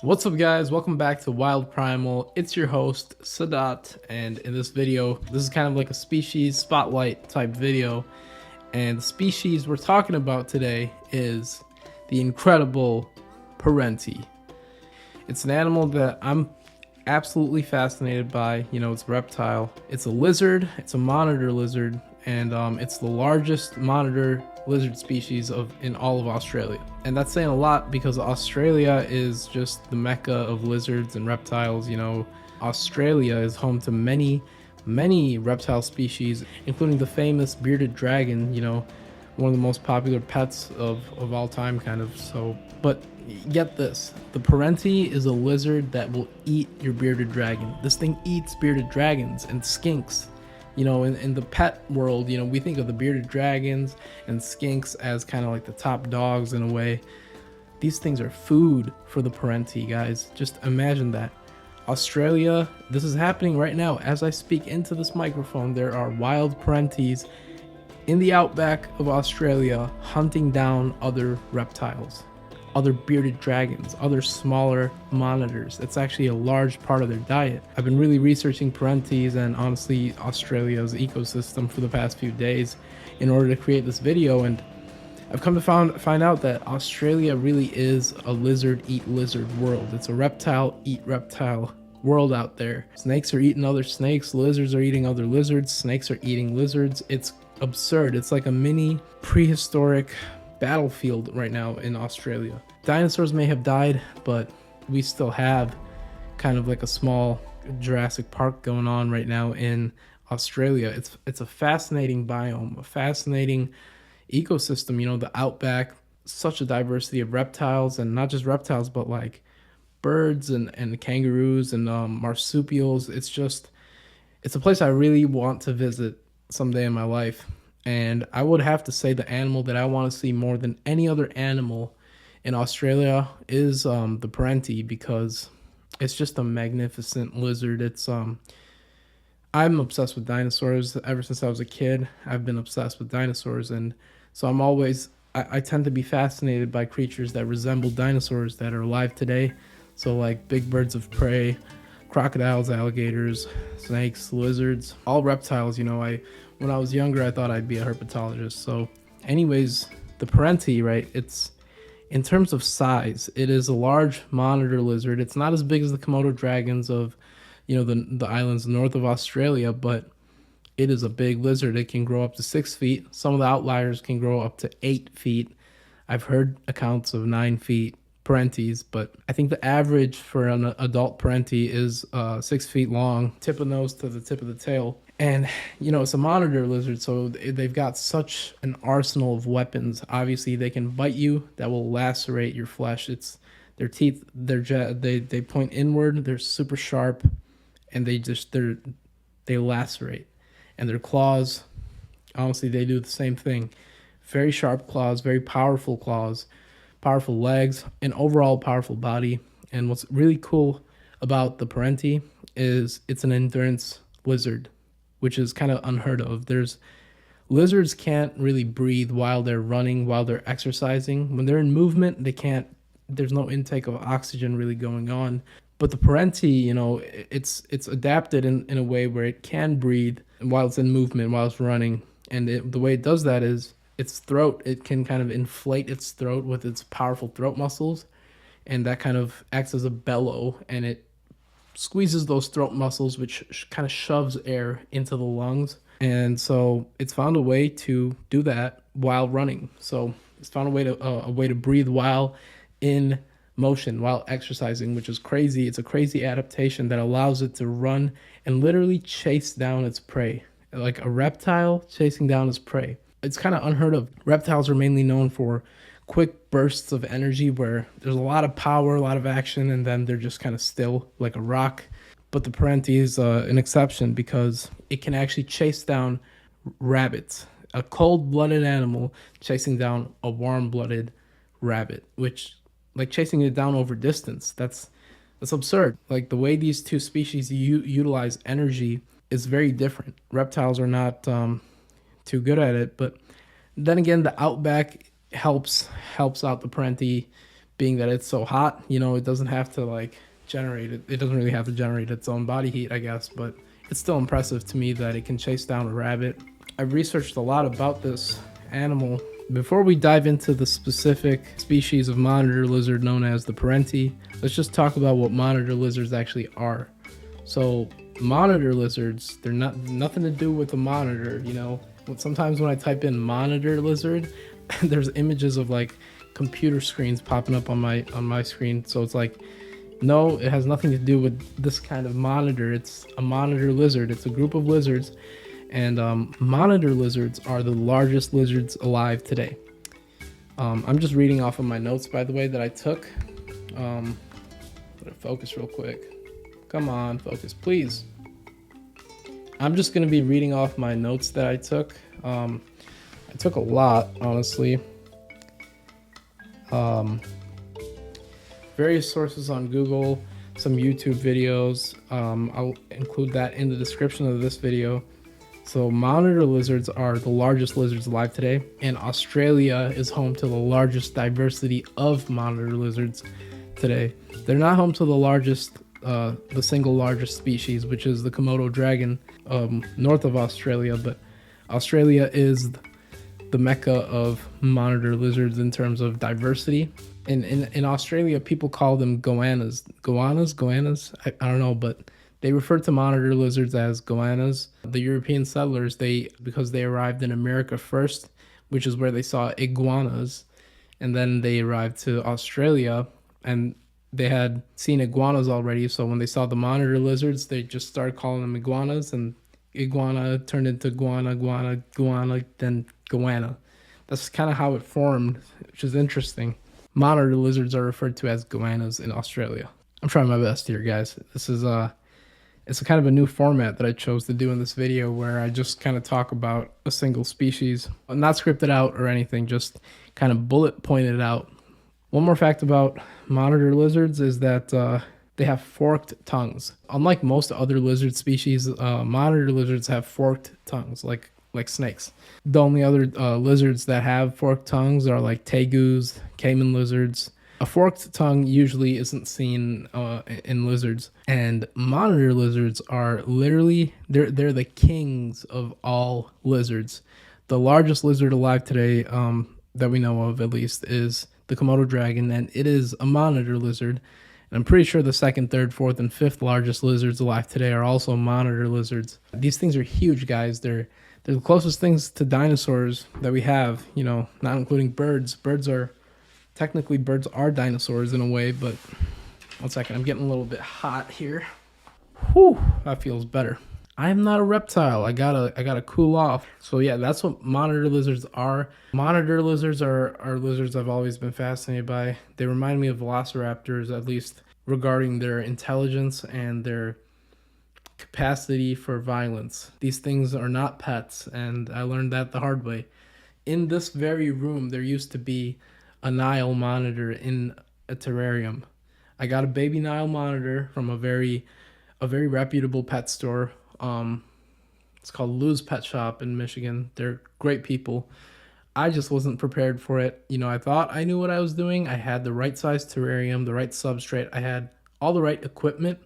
What's up, guys? Welcome back to Wild Primal. It's your host Sadat, and in this video, this is kind of like a species spotlight type video, and the species we're talking about today is the incredible Perentie. It's an animal that I'm absolutely fascinated by. It's a reptile. It's a lizard. It's a monitor lizard, and it's the largest monitor lizard species in all of Australia. And that's saying a lot because Australia is just the mecca of lizards and reptiles. Australia is home to many reptile species, including the famous bearded dragon, one of the most popular pets of all time, kind of. But get this, the Perentie is a lizard that will eat your bearded dragon. This thing eats bearded dragons and skinks. In the pet world, we think of the bearded dragons and skinks as kind of like the top dogs in a way. These things are food for the Perentie, guys. Just imagine that. Australia, this is happening right now. As I speak into this microphone, there are wild Perenties in the outback of Australia hunting down other reptiles, other bearded dragons, other smaller monitors. It's actually a large part of their diet. I've been really researching Perenties and honestly Australia's ecosystem for the past few days in order to create this video, and I've come to find out that Australia really is a lizard eat lizard world. It's a reptile eat reptile world out there. Snakes are eating other snakes, lizards are eating other lizards, snakes are eating lizards. It's absurd. It's like a mini prehistoric battlefield right now in Australia. Dinosaurs may have died, but we still have kind of like a small Jurassic Park going on right now in Australia. It's a fascinating biome, a fascinating ecosystem. The outback, such a diversity of reptiles, and not just reptiles, but like birds and kangaroos and marsupials. It's a place I really want to visit someday in my life. And I would have to say the animal that I want to see more than any other animal in Australia is the Perentie, because it's just a magnificent lizard. I'm obsessed with dinosaurs. Ever since I was a kid, I've been obsessed with dinosaurs, and so I tend to be fascinated by creatures that resemble dinosaurs that are alive today. So like big birds of prey, crocodiles, alligators, snakes, lizards, all reptiles. When I was younger, I thought I'd be a herpetologist. So anyways, the Perentie, right, it's, in terms of size, it is a large monitor lizard. It's not as big as the Komodo dragons of, the islands north of Australia, but it is a big lizard. It can grow up to 6 feet. Some of the outliers can grow up to 8 feet. I've heard accounts of 9 feet Perenties, but I think the average for an adult Perentie is 6 feet long, tip of nose to the tip of the tail. And, it's a monitor lizard, so they've got such an arsenal of weapons. Obviously, they can bite you. That will lacerate your flesh. It's their teeth. They point inward. They're super sharp, and they lacerate. And their claws, honestly, they do the same thing. Very sharp claws, very powerful claws, powerful legs, and overall powerful body. And what's really cool about the Perentie is it's an endurance lizard, which is kind of unheard of. Lizards can't really breathe while they're running, while they're exercising. When they're in movement, there's no intake of oxygen really going on. But the Perentie, it's adapted in a way where it can breathe while it's in movement, while it's running. And the way it does that is its throat. It can kind of inflate its throat with its powerful throat muscles, and that kind of acts as a bellow, and it squeezes those throat muscles, which kind of shoves air into the lungs. And so it's found a way to do that while running. So it's found a way to breathe while in motion, while exercising, which is crazy. It's a crazy adaptation that allows it to run and literally chase down its prey, like a reptile chasing down its prey. It's kind of unheard of. Reptiles are mainly known for quick bursts of energy where there's a lot of power, a lot of action, and then they're just kind of still like a rock. But the Perentie is an exception because it can actually chase down rabbits, a cold-blooded animal chasing down a warm-blooded rabbit, which, like, chasing it down over distance, that's absurd. Like, the way these two species utilize energy is very different. Reptiles are not too good at it, but then again, the outback helps out the Perentie being that it's so hot, you know, it doesn't have to like generate it. It doesn't really have to generate its own body heat, I guess, but it's still impressive to me that it can chase down a rabbit. I've researched a lot about this animal. Before we dive into the specific species of monitor lizard known as the Perentie, let's just talk about what monitor lizards actually are. So monitor lizards, they're nothing to do with the monitor, you know. Sometimes when I type in monitor lizard, there's images of like computer screens popping up on my screen. So it's like, no, it has nothing to do with this kind of monitor. It's a monitor lizard. It's a group of lizards, and monitor lizards are the largest lizards alive today. I'm just reading off of my notes, by the way, that I took. Let it focus real quick. Come on, focus, please. I'm just going to be reading off my notes that I took. I took a lot, honestly. Various sources on Google, some YouTube videos. I'll include that in the description of this video. So monitor lizards are the largest lizards alive today, and Australia is home to the largest diversity of monitor lizards today. They're not home to the largest, the single largest species, which is the Komodo dragon, north of Australia, but Australia is the mecca of monitor lizards in terms of diversity. In Australia, people call them goannas. Goannas? I don't know, but they refer to monitor lizards as goannas. The European settlers, because they arrived in America first, which is where they saw iguanas, and then they arrived to Australia, and they had seen iguanas already, so when they saw the monitor lizards, they just started calling them iguanas, and iguana turned into guana, then goanna. That's kind of how it formed, which is interesting. Monitor lizards are referred to as goannas in Australia. I'm trying my best here, guys. This is it's a kind of a new format that I chose to do in this video, where I just kind of talk about a single species, not scripted out or anything, just kind of bullet pointed out. One more fact about monitor lizards is that they have forked tongues. Unlike most other lizard species, monitor lizards have forked tongues, like snakes. The only other lizards that have forked tongues are like tegus, caiman lizards. A forked tongue usually isn't seen in lizards, and monitor lizards are literally, they're the kings of all lizards. The largest lizard alive today, that we know of at least, is the Komodo dragon, and it is a monitor lizard. And I'm pretty sure the second, third, fourth, and fifth largest lizards alive today are also monitor lizards. These things are huge, guys. They're the closest things to dinosaurs that we have, you know, not including birds. Birds are dinosaurs in a way, but one second, I'm getting a little bit hot here. Whew, that feels better. I am not a reptile. I gotta cool off. So yeah, that's what monitor lizards are. Monitor lizards are lizards I've always been fascinated by. They remind me of velociraptors, at least regarding their intelligence and their capacity for violence. These things are not pets, and I learned that the hard way. In this very room, there used to be a Nile monitor in a terrarium. I got a baby Nile monitor from a very reputable pet store. It's called Lou's Pet Shop in Michigan. They're great people. I just wasn't prepared for it. You know, I thought I knew what I was doing. I had the right size terrarium, the right substrate. I had all the right equipment.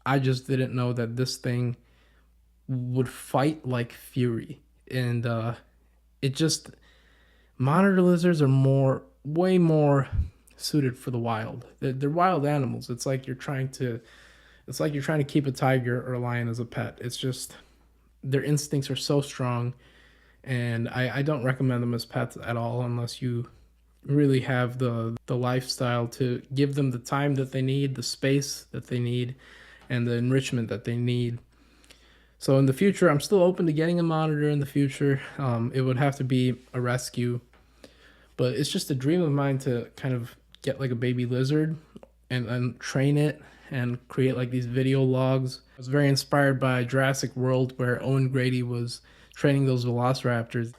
I just didn't know that this thing would fight like fury. And monitor lizards are way more suited for the wild. They're wild animals. It's like you're trying to keep a tiger or a lion as a pet. It's just, their instincts are so strong, and I don't recommend them as pets at all unless you really have the lifestyle to give them the time that they need, the space that they need, and the enrichment that they need. So in the future, I'm still open to getting a monitor in the future. It would have to be a rescue, but it's just a dream of mine to kind of get like a baby lizard and train it and create like these video logs. I was very inspired by Jurassic World, where Owen Grady was training those velociraptors.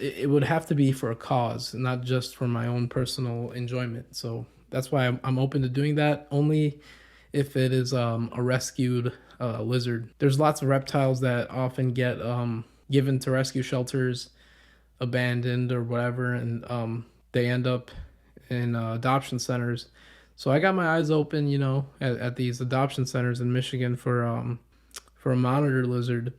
It would have to be for a cause, not just for my own personal enjoyment. So that's why I'm open to doing that, only if it is a rescued lizard. There's lots of reptiles that often get given to rescue shelters, abandoned or whatever, and they end up in adoption centers. So I got my eyes open, at these adoption centers in Michigan for a monitor lizard.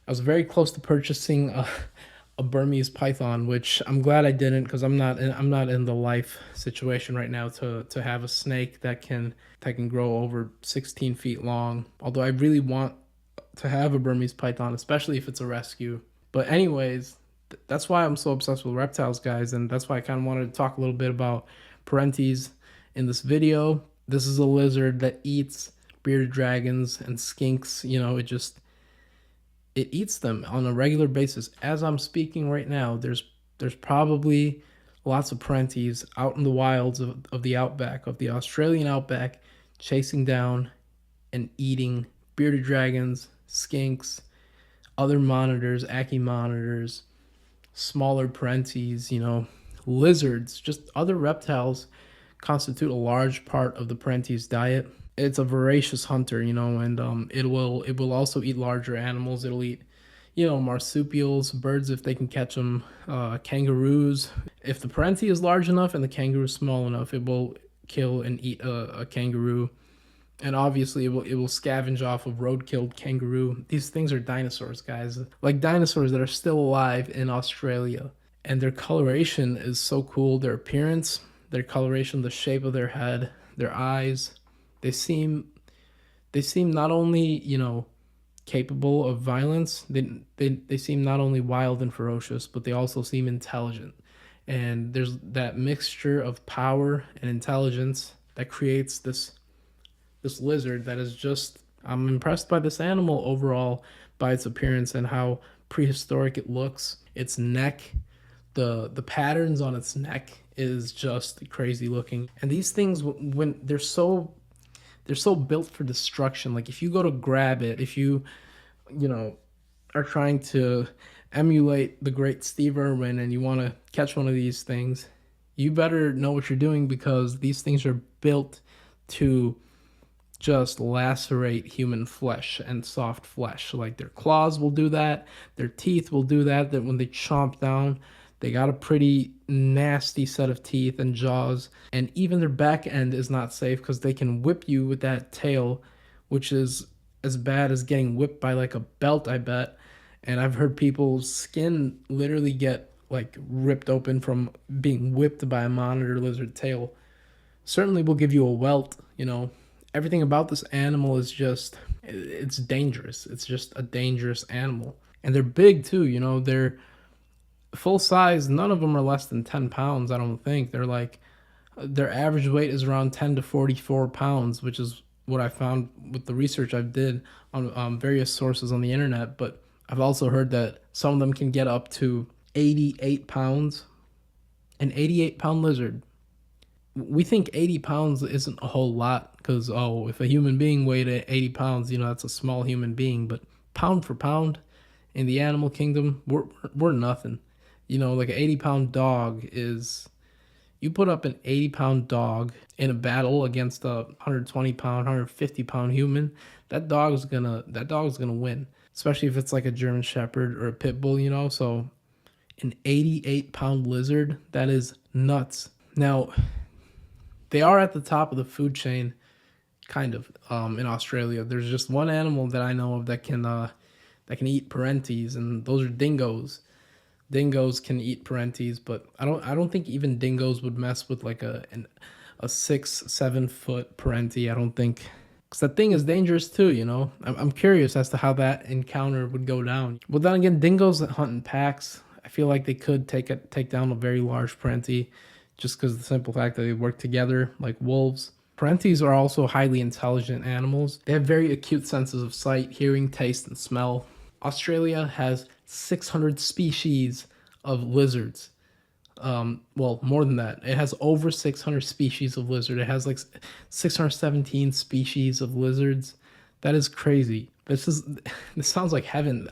I was very close to purchasing a Burmese python, which I'm glad I didn't, because I'm not in the life situation right now to have a snake that can grow over 16 feet long. Although I really want to have a Burmese python, especially if it's a rescue. But anyways, that's why I'm so obsessed with reptiles, guys, and that's why I kind of wanted to talk a little bit about perenties in this video. This is a lizard that eats bearded dragons and skinks. It eats them on a regular basis. As I'm speaking right now, there's probably lots of perenties out in the wilds of the outback, of the Australian outback, chasing down and eating bearded dragons, skinks, other monitors, Aki monitors, smaller perenties, lizards, just other reptiles constitute a large part of the perenties diet. It's a voracious hunter, and it will also eat larger animals. It'll eat, marsupials, birds if they can catch them, kangaroos. If the perentie is large enough and the kangaroo is small enough, it will kill and eat a kangaroo. And obviously, it will scavenge off of road-killed kangaroo. These things are dinosaurs, guys. Like dinosaurs that are still alive in Australia. And their coloration is so cool. Their appearance, their coloration, the shape of their head, their eyes. They seem not only, capable of violence, they seem not only wild and ferocious, but they also seem intelligent. And there's that mixture of power and intelligence that creates this lizard that is just, I'm impressed by this animal overall, by its appearance and how prehistoric it looks. Its neck, the patterns on its neck is just crazy looking. And these things, when they're so built for destruction, like if you go to grab it, if you are trying to emulate the great Steve Irwin and you want to catch one of these things, you better know what you're doing, because these things are built to just lacerate human flesh and soft flesh. Like their claws will do that, their teeth will do that, that when they chomp down, they got a pretty nasty set of teeth and jaws. And even their back end is not safe, because they can whip you with that tail, which is as bad as getting whipped by like a belt, I bet. And I've heard people's skin literally get like ripped open from being whipped by a monitor lizard tail. Certainly will give you a welt. Everything about this animal is just, it's dangerous. It's just a dangerous animal. And they're big too, they're full size. None of them are less than 10 pounds, I don't think. Their average weight is around 10 to 44 pounds, which is what I found with the research I did on various sources on the internet. But I've also heard that some of them can get up to 88 pounds. An 88-pound lizard. We think 80 pounds isn't a whole lot, because, if a human being weighed 80 pounds, that's a small human being. But pound for pound, in the animal kingdom, we're nothing. Like an 80-pound dog is, you put up an 80-pound dog in a battle against a 120-pound, 150-pound human, that dog's gonna win. Especially if it's like a German Shepherd or a Pit Bull, So an 88-pound lizard, that is nuts. Now, they are at the top of the food chain, kind of, in Australia. There's just one animal that I know of that can eat perenties, and those are dingoes. Dingoes can eat perenties, but I don't think even dingoes would mess with like a 6-7 foot perentie. I don't think, because that thing is dangerous too. I'm curious as to how that encounter would go down. But then again, dingoes that hunt in packs, I feel like they could take down a very large perentie, just because of the simple fact that they work together like wolves. Perenties are also highly intelligent animals. They have very acute senses of sight, hearing, taste, and smell. Australia has 600 species of lizards. Well, more than that. It has over 600 species of lizard. It has like 617 species of lizards. That is crazy. This sounds like heaven.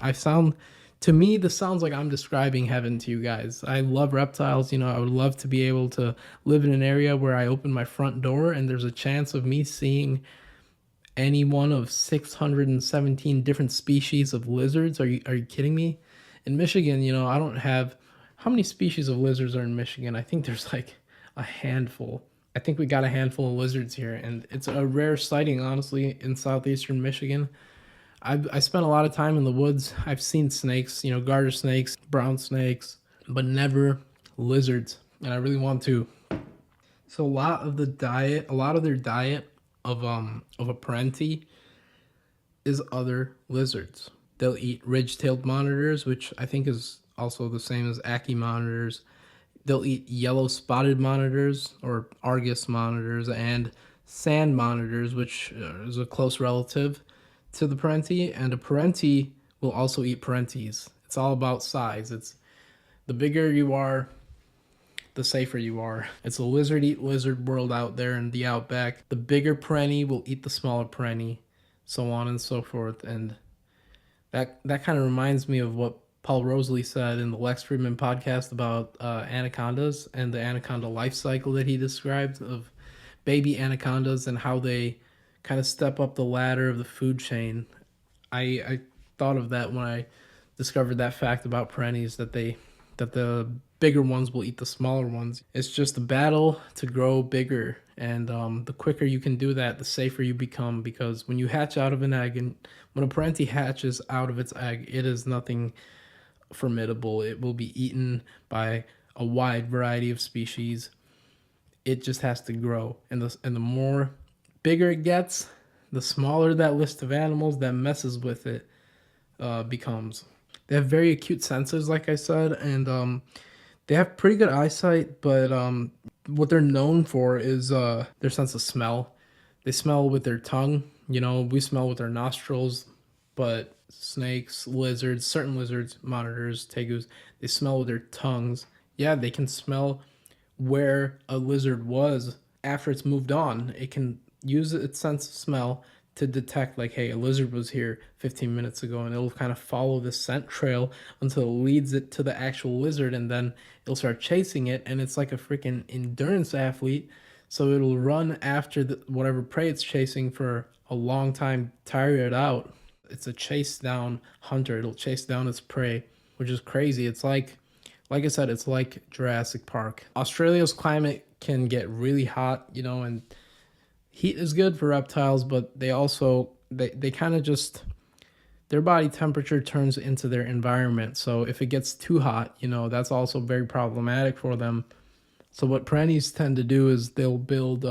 To me, this sounds like I'm describing heaven to you guys. I love reptiles. I would love to be able to live in an area where I open my front door and there's a chance of me seeing any one of 617 different species of lizards. Are you kidding me? In Michigan, I don't have, how many species of lizards are in Michigan? I think there's like a handful. I think we got a handful of lizards here, and it's a rare sighting, honestly, in southeastern Michigan. I spent a lot of time in the woods. I've seen snakes, garter snakes, brown snakes, but never lizards, and I really want to. So a lot of their diet of a perentie is other lizards. They'll eat ridge-tailed monitors, which I think is also the same as Ackie monitors. They'll eat yellow spotted monitors or Argus monitors and sand monitors, which is a close relative to the perentie. And a perentie will also eat perenties. It's all about size. It's the bigger you are, the safer you are. It's a lizard eat lizard world out there in the outback. The bigger perentie will eat the smaller perentie, so on and so forth. And that kind of reminds me of what Paul Rosalie said in the Lex Friedman podcast about anacondas and the anaconda life cycle that he described of baby anacondas and how they kind of step up the ladder of the food chain. I thought of that when I discovered that fact about perenties, that the bigger ones will eat the smaller ones. It's just a battle to grow bigger, and the quicker you can do that, the safer you become, because when you hatch out of an egg, and when a perentie hatches out of its egg, it is nothing formidable. It will be eaten by a wide variety of species. It just has to grow, and the more bigger it gets, the smaller that list of animals that messes with it becomes. They have very acute senses, like I said, and they have pretty good eyesight, but what they're known for is their sense of smell. They smell with their tongue. We smell with our nostrils, but snakes, lizards, certain lizards, monitors, tegus, they smell with their tongues. Yeah, they can smell where a lizard was after it's moved on. It can use its sense of smell to detect, like, hey, a lizard was here 15 minutes ago, and it'll kind of follow the scent trail until it leads it to the actual lizard, and then it'll start chasing it, and it's like a freaking endurance athlete. So it'll run after whatever prey it's chasing for a long time, tire it out. It's a chase down hunter. It'll chase down its prey, which is crazy. It's like I said, it's like Jurassic Park. Australia's climate can get really hot, and heat is good for reptiles, but they also, they kind of just, their body temperature turns into their environment. So if it gets too hot, that's also very problematic for them. So what perenties tend to do is they'll build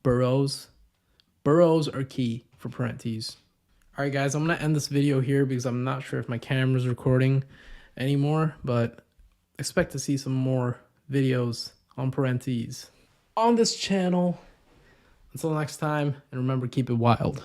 burrows. Burrows are key for perenties. All right, guys, I'm going to end this video here because I'm not sure if my camera's recording anymore, but expect to see some more videos on perenties on this channel. Until next time, and remember, keep it wild.